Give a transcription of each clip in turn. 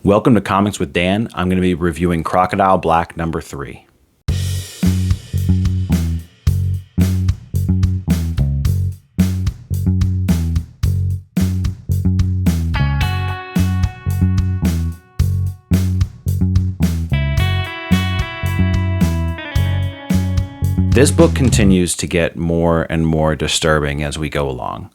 Welcome to Comics with Dan. I'm going to be reviewing Crocodile Black number 3. This book continues to get more and more disturbing as we go along.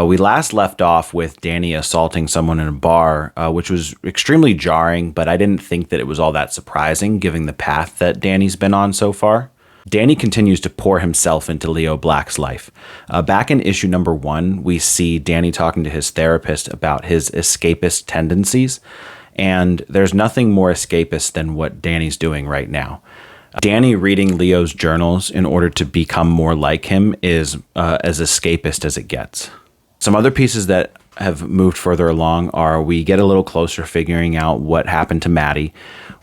We last left off with Danny assaulting someone in a bar, which was extremely jarring, but I didn't think that it was all that surprising, given the path that Danny's been on so far. Danny continues to pour himself into Leo Black's life. Back in issue number 1, we see Danny talking to his therapist about his escapist tendencies, and there's nothing more escapist than what Danny's doing right now. Danny reading Leo's journals in order to become more like him is as escapist as it gets. Some other pieces that have moved further along are we get a little closer figuring out what happened to Maddie.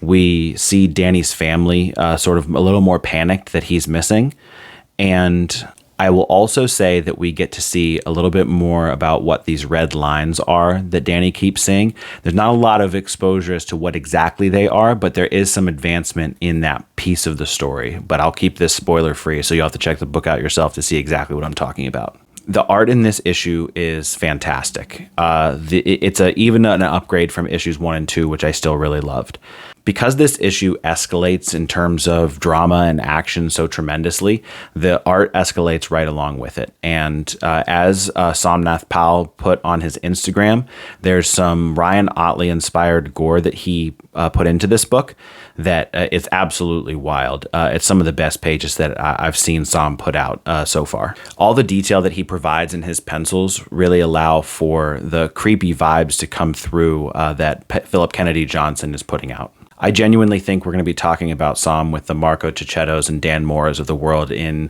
We see Danny's family sort of a little more panicked that he's missing. And I will also say that we get to see a little bit more about what these red lines are that Danny keeps seeing. There's not a lot of exposure as to what exactly they are, but there is some advancement in that piece of the story. But I'll keep this spoiler free, so you'll have to check the book out yourself to see exactly what I'm talking about. The art in this issue is fantastic. It's even an upgrade from issues 1 and 2, which I still really loved. Because this issue escalates in terms of drama and action so tremendously, the art escalates right along with it. And as Somnath Pal put on his Instagram, there's some Ryan Otley-inspired gore that he put into this book that is absolutely wild. It's some of the best pages that I've seen Som put out so far. All the detail that he provides in his pencils really allow for the creepy vibes to come through that Philip Kennedy Johnson is putting out. I genuinely think we're going to be talking about Som with the Marco Cicchettos and Dan Moras of the world in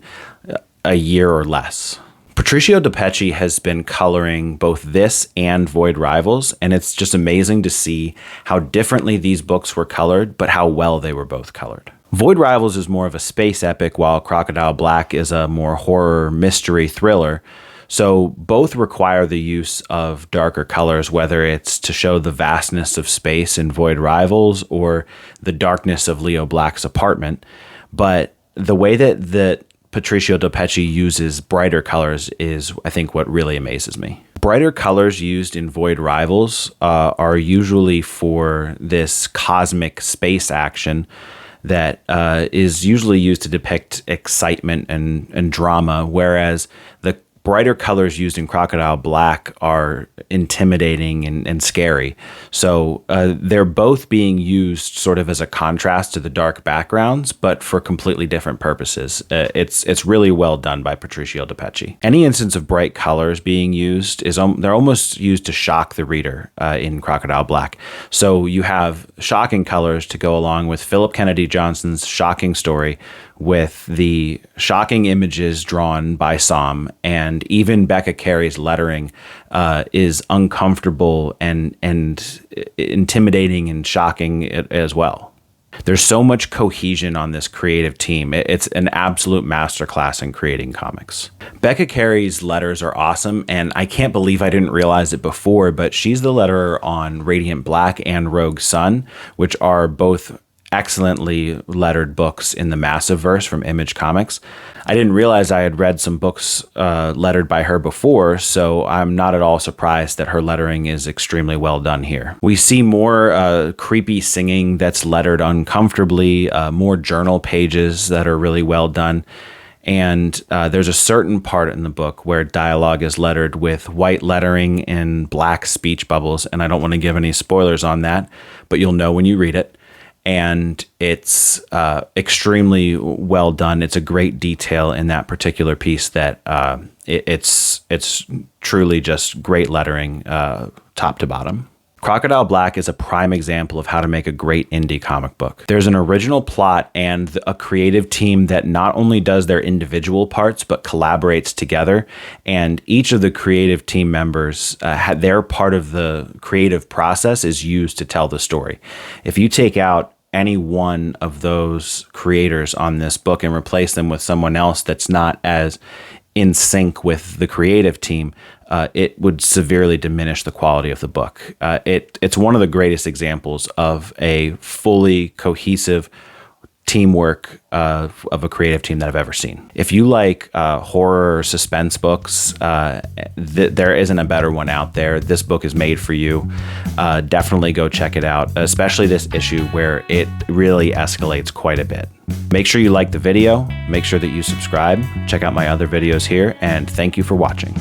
a year or less. Patricio DePecci has been coloring both this and Void Rivals, and it's just amazing to see how differently these books were colored, but how well they were both colored. Void Rivals is more of a space epic, while Crocodile Black is a more horror mystery thriller. So both require the use of darker colors, whether it's to show the vastness of space in Void Rivals or the darkness of Leo Black's apartment. But the way that Patricio DePecci uses brighter colors is, I think, what really amazes me. Brighter colors used in Void Rivals are usually for this cosmic space action that is usually used to depict excitement and drama, whereas the brighter colors used in Crocodile Black are intimidating and scary. So they're both being used sort of as a contrast to the dark backgrounds, but for completely different purposes. It's really well done by Patricio DePecci. Any instance of bright colors being used they're almost used to shock the reader in Crocodile Black. So you have shocking colors to go along with Philip Kennedy Johnson's shocking story, with the shocking images drawn by Som, and even Becca Carey's lettering is uncomfortable and intimidating and shocking as well. There's so much cohesion on this creative team. It's an absolute masterclass in creating comics. Becca Carey's letters are awesome, and I can't believe I didn't realize it before, but she's the letterer on Radiant Black and Rogue Sun, which are both excellently lettered books in the Massiveverse from Image Comics. I didn't realize I had read some books lettered by her before, so I'm not at all surprised that her lettering is extremely well done here. We see more creepy singing that's lettered uncomfortably, more journal pages that are really well done. And there's a certain part in the book where dialogue is lettered with white lettering and black speech bubbles, and I don't want to give any spoilers on that, but you'll know when you read it. And it's extremely well done. It's a great detail in that particular piece that it's truly just great lettering top to bottom. Crocodile Black is a prime example of how to make a great indie comic book. There's an original plot and a creative team that not only does their individual parts, but collaborates together. And each of the creative team members, their part of the creative process is used to tell the story. If you take out any one of those creators on this book and replace them with someone else that's not as in sync with the creative team, it would severely diminish the quality of the book. It's one of the greatest examples of a fully cohesive teamwork of a creative team that I've ever seen. If you like horror or suspense books, there isn't a better one out there. This book is made for you. Definitely go check it out, especially this issue where it really escalates quite a bit. Make sure you like the video, make sure that you subscribe, check out my other videos here, and thank you for watching.